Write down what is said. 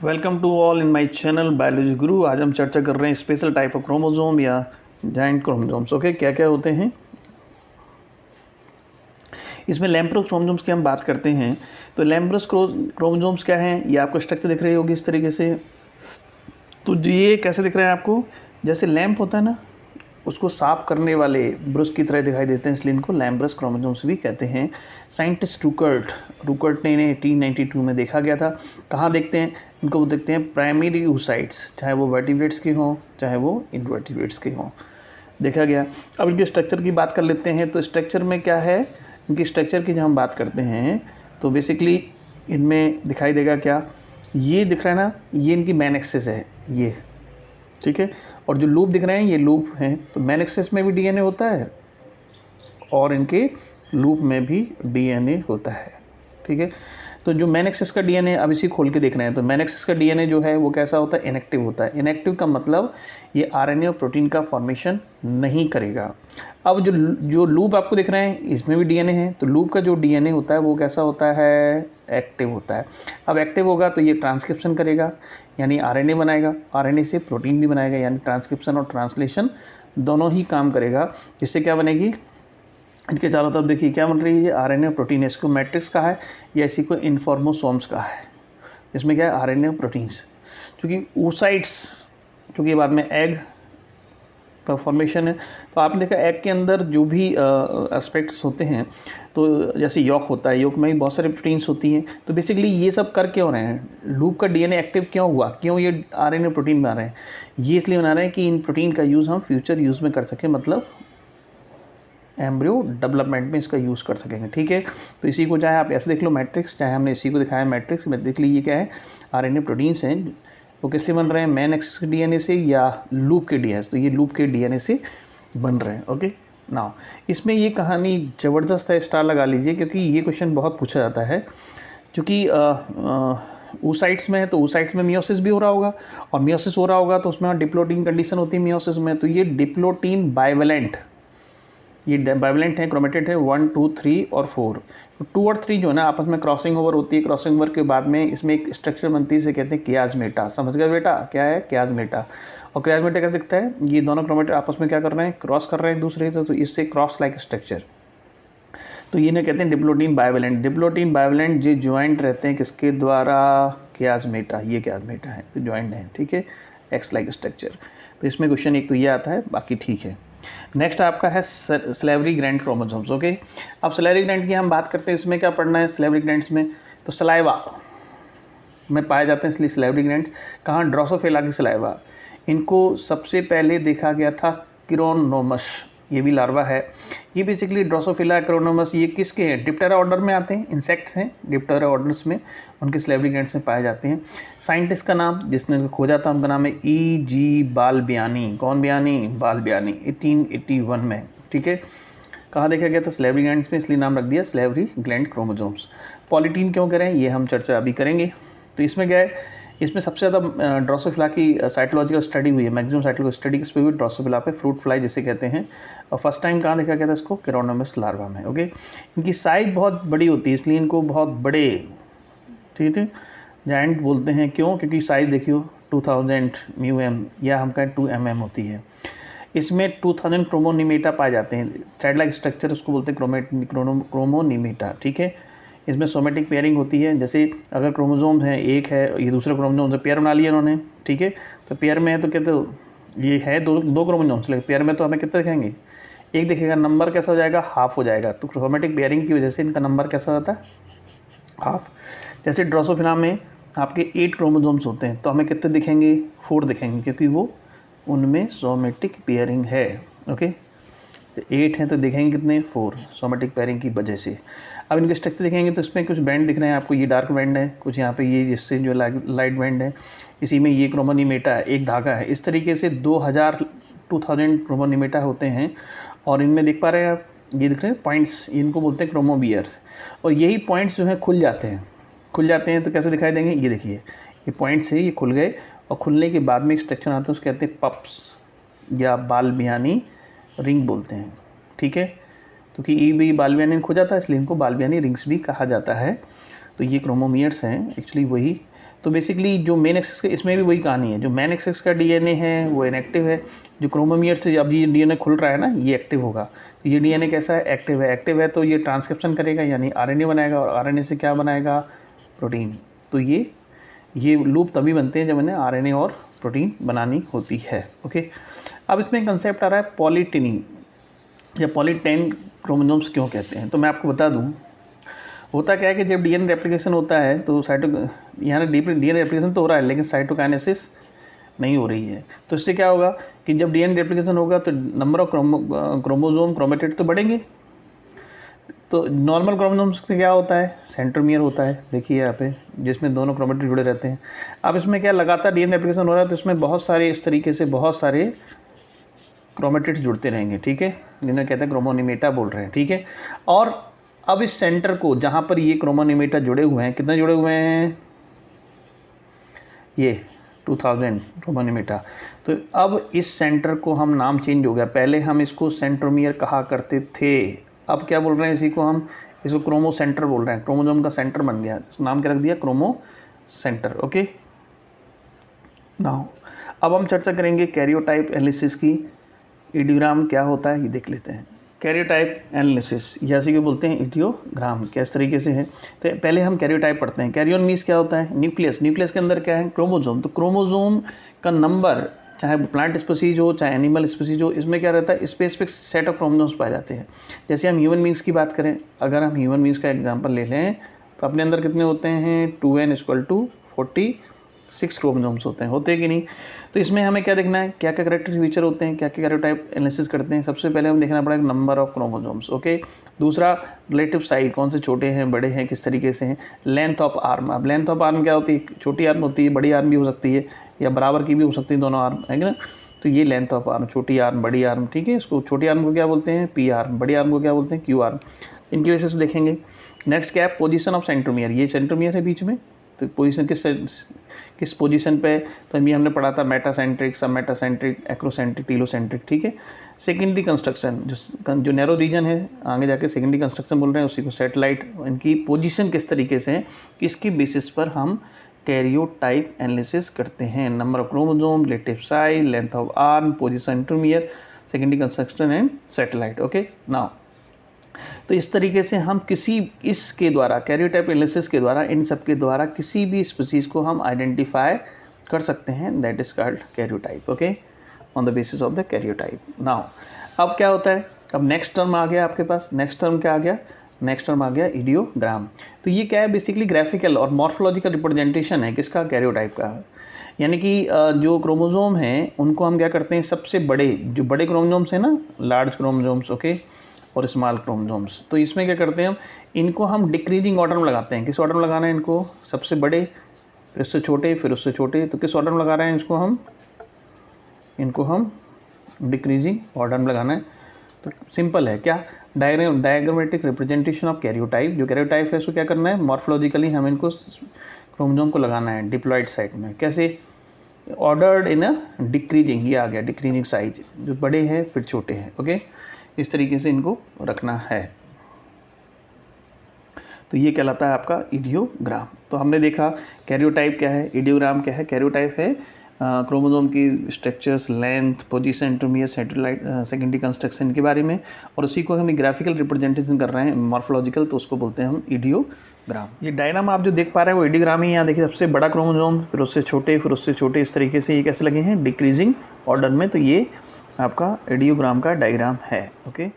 Welcome to all in my channel Biology Guru. आज हम चर्चा कर रहे हैं स्पेशल टाइप ऑफ क्रोमोसोम या जाइंट क्रोमोसोम्स। ओके, क्या क्या होते हैं इसमें? लैम्ब्रोस क्रोमोसोम्स की हम बात करते हैं तो लैम्ब्रोस क्रोमोसोम्स क्या हैं? ये आपको स्ट्रक्चर दिख रही होगी इस तरीके से। तो ये कैसे दिख रहा है आपको? जैसे लैंप होता है ना, उसको साफ करने वाले ब्रश की तरह दिखाई देते हैं, इसलिए इनको लैम्ब्रस क्रोमोसोम्स भी कहते हैं। साइंटिस्ट रुकर्ट ने इन्हें 1892 में देखा गया था। कहाँ देखते हैं इनको? वो देखते हैं प्राइमरी oocytes, चाहे वो वर्टिब्रेट्स के हों चाहे वो इनवर्टिब्रेट्स के हों, देखा गया। अब इनके स्ट्रक्चर की बात कर लेते हैं। तो स्ट्रक्चर में क्या है, इनकी स्ट्रक्चर की जब हम बात करते हैं तो बेसिकली इनमें दिखाई देगा क्या, ये दिख रहा है ना, ये इनकी मेन एक्सिस है ये, ठीक है। और जो लूप दिख रहे हैं ये लूप हैं। तो मेन एक्सिस में भी डीएनए होता है और इनके लूप में भी डीएनए होता है, ठीक है। तो जो मेन एक्सिस का डीएनए, अब इसी खोल के देख रहे हैं, तो मेन एक्सिस का डीएनए जो है वो कैसा होता है? इनएक्टिव होता है। इनएक्टिव का मतलब ये आरएनए और प्रोटीन का फॉर्मेशन नहीं करेगा। अब जो लूप आपको दिख रहे हैं इसमें भी डीएनए है, तो लूप का जो डीएनए होता है वो कैसा होता है? एक्टिव होता है। अब एक्टिव होगा तो ये ट्रांसक्रिप्शन करेगा, यानी आरएनए बनाएगा, आरएनए से प्रोटीन भी बनाएगा, यानी ट्रांसक्रिप्शन और ट्रांसलेशन दोनों ही काम करेगा। जिससे क्या बनेगी? इनके चारों तरफ देखिए क्या बन रही है? ये आरएनए और प्रोटीन है। इसको मैट्रिक्स कहा है या इसी को इन्फॉर्मोसोम्स कहा है। इसमें क्या है? आरएनए और प्रोटीन्स। क्योंकि oocytes, क्योंकि बाद में एग का फॉर्मेशन है, तो आपने देखा एग के अंदर जो भी एस्पेक्ट्स होते हैं, तो जैसे यॉक होता है, यॉक में भी बहुत सारी प्रोटीन्स होती हैं। तो बेसिकली ये सब कर क्यों रहे हैं? लूप का डीएनए एक्टिव क्यों हुआ? क्यों ये आरएनए प्रोटीन बना रहे हैं? ये इसलिए बना रहे हैं कि इन प्रोटीन का यूज़ हम फ्यूचर यूज़ में कर सकें, मतलब एम्ब्रियो डेवलपमेंट में इसका यूज़ कर सकेंगे, ठीक है। तो इसी को चाहे आप ऐसे देख लो मैट्रिक्स, चाहे हमने इसी को दिखाया मैट्रिक्स में, देख लीजिए क्या है? आरएनए प्रोटीन्स हैं। वो किससे बन रहे हैं? मेन एक्सिस के डीएनए से या लूप के डीएनए? तो ये लूप के डीएनए से बन रहे हैं। ओके नाउ, इसमें ये कहानी ज़बरदस्त है, स्टार लगा लीजिए, क्योंकि ये क्वेश्चन बहुत पूछा जाता है। क्योंकि oocytes में है तो oocytes में मियोसिस भी हो रहा होगा, और मियोसिस हो रहा होगा तो उसमें डिप्लोटीन कंडीशन होती है मियोसिस में। तो ये डिप्लोटीन बाइवेलेंट, ये बाइवेलेंट है, क्रोमेटेड है 1, 2, 3 और 4। तो 2 और 3 जो है ना, आपस में क्रॉसिंग ओवर होती है। क्रॉसिंग ओवर के बाद में इसमें एक स्ट्रक्चर बनती है, इसे कहते हैं कियाजमेटा। समझ गए बेटा? क्या है कियाजमेटा? और कियाजमेटा कैसे दिखता है? ये दोनों क्रोमेटेड आपस में क्या कर रहे हैं? क्रॉस कर रहे हैं एक दूसरे से, तो इससे क्रॉस लाइक स्ट्रक्चर। तो ये ना कहते हैं डिप्लोटीन बाइवेलेंट। डिप्लोटीन बाइवेलेंट ये ज्वाइंट रहते हैं किसके द्वारा? कियाजमेटा। ये कियाजमेटा है तो ज्वाइंट है, ठीक है, एक्स लाइक स्ट्रक्चर। तो इसमें क्वेश्चन एक तो ये आता है, बाकी ठीक है। नेक्स्ट आपका है सलेवरी ग्लैंड क्रोमोसोम्स। ओके, अब सलेवरी ग्लैंड की हम बात करते हैं। इसमें क्या पढ़ना है सलेवरी ग्लैंड्स में? तो सलाइवा में पाए जाते हैं, इसलिए सलेवरी ग्लैंड। कहाँ? ड्रोसोफिला की सलाइवा। इनको सबसे पहले देखा गया था क्रोनोमस, ये भी लार्वा है। ये बेसिकली ड्रोसोफिला क्रोनोमस, ये किसके हैं? डिप्टेरा ऑर्डर में आते हैं, इंसेक्ट्स हैं, डिप्टेरा ऑर्डर्स में उनके सलेवरी ग्लैंड्स में पाए जाते हैं। साइंटिस्ट का नाम जिसने खोजा था उनका नाम है E.G. बालबियानी। कौन बियानी? बालबियानी, 1881 में, ठीक है। कहाँ देखा गया था? सलेवरी ग्लैंड्स में, इसलिए नाम रख दिया सलेवरी ग्लैंड क्रोमोसोम्स। पॉलीटीन क्यों करें ये हम चर्चा अभी करेंगे। तो इसमें क्या है? इसमें सबसे ज़्यादा ड्रोसोफिला की साइटोलॉजिकल स्टडी हुई है, मैक्सिमम साइटोलॉजिकल स्टडी किस पे हुई? ड्रोसोफिला पे, फ्रूट फ्लाई जिसे कहते हैं। और फर्स्ट टाइम कहाँ देखा गया था इसको? क्रोनोमस लार्वा में। ओके, इनकी साइज बहुत बड़ी होती है, इसलिए इनको बहुत बड़े, ठीक है, जायंट बोलते हैं। क्यों? क्योंकि साइज देखियो 2000 μm या हम कहें 2 mm होती है। इसमें 2000 क्रोमोनिमेटा पाए जाते हैं। थ्रेड लाइक स्ट्रक्चर उसको बोलते हैं क्रोमोनिमेटा, ठीक है। इसमें सोमेटिक पेयरिंग होती है। जैसे अगर क्रोमोसोम है, एक है, ये दूसरे क्रोमोसोम से पेयर बना लिया उन्होंने, ठीक है। तो पेयर में है तो कहते हो ये है दो क्रोमोसोम्स, लेकिन पेयर में तो हमें कितने दिखेंगे? एक दिखेगा। नंबर कैसा हो जाएगा? हाफ हो जाएगा। तो सोमेटिक पेयरिंग की वजह से इनका नंबर कैसा होता है? हाफ। जैसे ड्रोसोफिला में आपके 8 क्रोमोसोम्स होते हैं, तो हमें कितने दिखेंगे? 4 दिखेंगे, क्योंकि वो उनमें सोमेटिक पेयरिंग है। ओके, तो 8 हैं तो दिखेंगे कितने? 4, सोमेटिक पेयरिंग की वजह से। अब इनके स्ट्रक्चर देखेंगे तो इसमें कुछ बैंड दिख रहे हैं आपको, ये डार्क बैंड है, कुछ यहाँ पे ये जिससे जो लाइट बैंड है, इसी में ये क्रोमोनिमेटा है, एक धागा है। इस तरीके से 2000 क्रोमोनिमेटा होते हैं। और इनमें देख पा रहे हैं आप, ये दिख रहे हैं पॉइंट्स, इनको बोलते हैं क्रोमोबियर। और यही पॉइंट्स जो हैं खुल जाते हैं तो कैसे दिखाई देंगे? ये देखिए, ये पॉइंट्स है, ये खुल गए, और खुलने के बाद में एक स्ट्रक्चर आता है, उसको कहते हैं पप्स या बालबियानी रिंग बोलते हैं, ठीक है। क्योंकि ई भी बालबियानी खो जाता है, इसलिए इनको बालबियानी रिंग्स भी कहा जाता है। तो ये क्रोमोमियर्स हैं एक्चुअली, वही तो बेसिकली जो मेन एक्सेस का इसमें भी वही कहानी है, जो मेन एक्सेस का डीएनए है वो इनएक्टिव है, जो क्रोमोमियर से अब ये डीएनए खुल रहा है ना ये एक्टिव होगा। तो ये डीएनए कैसा है, एक्टिव है। एक्टिव है तो ये ट्रांसक्रिप्शन करेगा यानी आरएनए बनाएगा, और आरएनए से क्या बनाएगा, प्रोटीन। तो ये लूप तभी बनते हैं जब इन्हें आरएनए और प्रोटीन बनानी होती है। ओके, अब इसमें कंसेप्ट आ रहा है पॉलीटिनी या पॉली10 क्रोमोसोम्स क्यों कहते हैं। तो मैं आपको बता दूं, होता क्या है कि जब डीएनए रेप्लिकेशन होता है तो यहाँ डीएनए रेप्लिकेशन तो हो रहा है लेकिन साइटोकाइनेसिस नहीं हो रही है। तो इससे क्या होगा कि जब डीएनए रेप्लिकेशन होगा तो नंबर ऑफ क्रोमोसोम क्रोमेटिड तो बढ़ेंगे। तो नॉर्मल क्रोमोसोम्स में क्या होता है, सेंट्रोमियर होता है, देखिए यहाँ पे, जिसमें दोनों क्रोमेटिड जुड़े रहते हैं। अब इसमें क्या लगातार डीएनए रेप्लिकेशन हो रहा है तो इसमें बहुत सारे इस तरीके से बहुत सारे क्रोमेटिड्स जुड़ते रहेंगे, ठीक है, जिन्हें कहते हैं क्रोमोनिमेटा बोल रहे हैं, ठीक है। और अब इस सेंटर को जहाँ पर ये क्रोमोनिमेटा जुड़े हुए हैं, कितने जुड़े हुए हैं, ये 2000 क्रोमोनिमेटा। तो अब इस सेंटर को हम नाम चेंज हो गया, पहले हम इसको सेंट्रोमियर कहा करते थे, अब क्या बोल रहे हैं इसी को हम, इसको क्रोमो सेंटर बोल रहे हैं, क्रोमोसोम का सेंटर बन गया, नाम क्या रख दिया, क्रोमो सेंटर। ओके, नाउ अब हम चर्चा करेंगे कैरियोटाइप एनालिसिस की। इडियोग्राम क्या होता है ये देख लेते हैं। कैरियोटाइप एनालिसिस या इसी को बोलते हैं इडियोग्राम, किस तरीके से है। तो पहले हम कैरियोटाइप पढ़ते हैं। कैरियोन मीन्स क्या होता है, न्यूक्लियस। न्यूक्लियस के अंदर क्या है, क्रोमोसोम। तो क्रोमोसोम का नंबर, चाहे प्लांट स्पीसीज हो चाहे एनिमल स्पीसीज हो, इसमें क्या रहता है, स्पेसिफिक सेट ऑफ क्रोमोसोम्स पाए जाते हैं। जैसे हम ह्यूमन बींग्स की बात करें, अगर हम ह्यूमन बींग्स का एग्जांपल ले लें तो अपने अंदर कितने होते हैं, 2n = 46 क्रोमोसोम्स होते हैं कि नहीं। तो इसमें हमें क्या देखना है, क्या क्या कैरेक्टर फीचर होते हैं, क्या क्या कैरियोटाइप एनालिसिस करते हैं। सबसे पहले हमें देखना पड़ेगा नंबर ऑफ क्रोमोसोम्स। ओके, दूसरा रिलेटिव साइज, कौन से छोटे हैं बड़े हैं किस तरीके से हैं। लेंथ ऑफ आर्म, अब लेंथ ऑफ आर्म क्या होती है, छोटी आर्म होती है, बड़ी आर्म भी हो सकती है, या बराबर की भी हो सकती है, दोनों आर्म है ना। तो ये लेंथ ऑफ आर्म, छोटी आर्म बड़ी आर्म, ठीक है। इसको छोटी आर्म को क्या बोलते हैं, पी आर्म, बड़ी आर्म को क्या बोलते हैं, क्यू आर्म। इनकी वजह से देखेंगे। नेक्स्ट क्या है, पोजीशन ऑफ सेंट्रोमियर, ये सेंट्रोमियर है बीच में, तो पोजीशन किस पोजीशन पे, तो अभी हमने पढ़ा था मेटासेंट्रिक, सब मेटासेंट्रिक, एक्रोसेंट्रिक, टीलोसेंट्रिक, ठीक है। सेकेंडरी कंस्ट्रक्शन, जो नैरो रीजन है, आगे जाके सेकेंडरी कंस्ट्रक्शन बोल रहे हैं, उसी को सैटेलाइट, इनकी पोजीशन किस तरीके से है, इसकी बेसिस पर हम कैरियोटाइप एनालिसिस करते हैं। Number of chromosome, relative size, length of arm, position centromere, secondary constriction and satellite. Okay, now तो इस तरीके से हम इसके द्वारा, कैरियोटाइप एनालिसिस के द्वारा, इन सब के द्वारा किसी भी स्पीसीज को हम आइडेंटिफाई कर सकते हैं, that is called karyotype. Okay, on the basis of the karyotype. Now अब क्या होता है, अब नेक्स्ट टर्म आ गया आपके पास। नेक्स्ट टर्म क्या आ गया, नेक्स्ट टर्म आ गया इडियोग्राम। तो ये क्या है, बेसिकली ग्राफिकल और मॉर्फोलॉजिकल रिप्रेजेंटेशन है किसका, कैरियोटाइप का। यानी कि जो क्रोमोसोम हैं उनको हम क्या करते हैं, सबसे बड़े जो बड़े क्रोमोसोम्स हैं ना, लार्ज क्रोमोसोम्स, ओके, और स्मॉल क्रोमोसोम्स, तो इसमें क्या करते हैं इनको हम डिक्रीजिंग ऑर्डर में लगाते हैं। किस ऑर्डर में लगाना है इनको, सबसे बड़े, फिर उससे छोटे, फिर उससे छोटे। तो किस ऑर्डर में लगा रहे हैं इनको हम डिक्रीजिंग ऑर्डर में लगाना है। तो सिंपल है क्या, डायग्रामेटिक रिप्रेजेंटेशन ऑफ कैरियोटाइप। जो कैरियोटाइप है उसको क्या करना है, मॉर्फोलॉजिकली हम इनको क्रोमोसोम को लगाना है डिप्लॉइड साइट में। कैसे, ऑर्डर्ड इन अ डिक्रीजिंग, ये आ गया डिक्रीजिंग साइज, जो बड़े हैं फिर छोटे हैं। ओके, इस तरीके से इनको रखना है। तो ये कहलाता है आपका इडियोग्राम। तो हमने देखा कैरियोटाइप क्या है, इडियोग्राम क्या है। कैरियोटाइप है क्रोमोसोम की structures, length, position, centromere, satellite, secondary constriction के बारे में, और उसी को हम ग्राफिकल रिप्रेजेंटेशन कर रहे हैं, मॉर्फोलॉजिकल, तो उसको बोलते हैं हम इडियोग्राम। ये डायग्राम आप जो देख पा रहे हैं वो इडियोग्राम ही। यहाँ देखिए, सबसे बड़ा क्रोमोसोम, फिर उससे छोटे, फिर उससे छोटे, इस तरीके से ये कैसे लगे हैं, डिक्रीजिंग ऑर्डर में। तो ये आपका इडियोग्राम का डायग्राम है। ओके।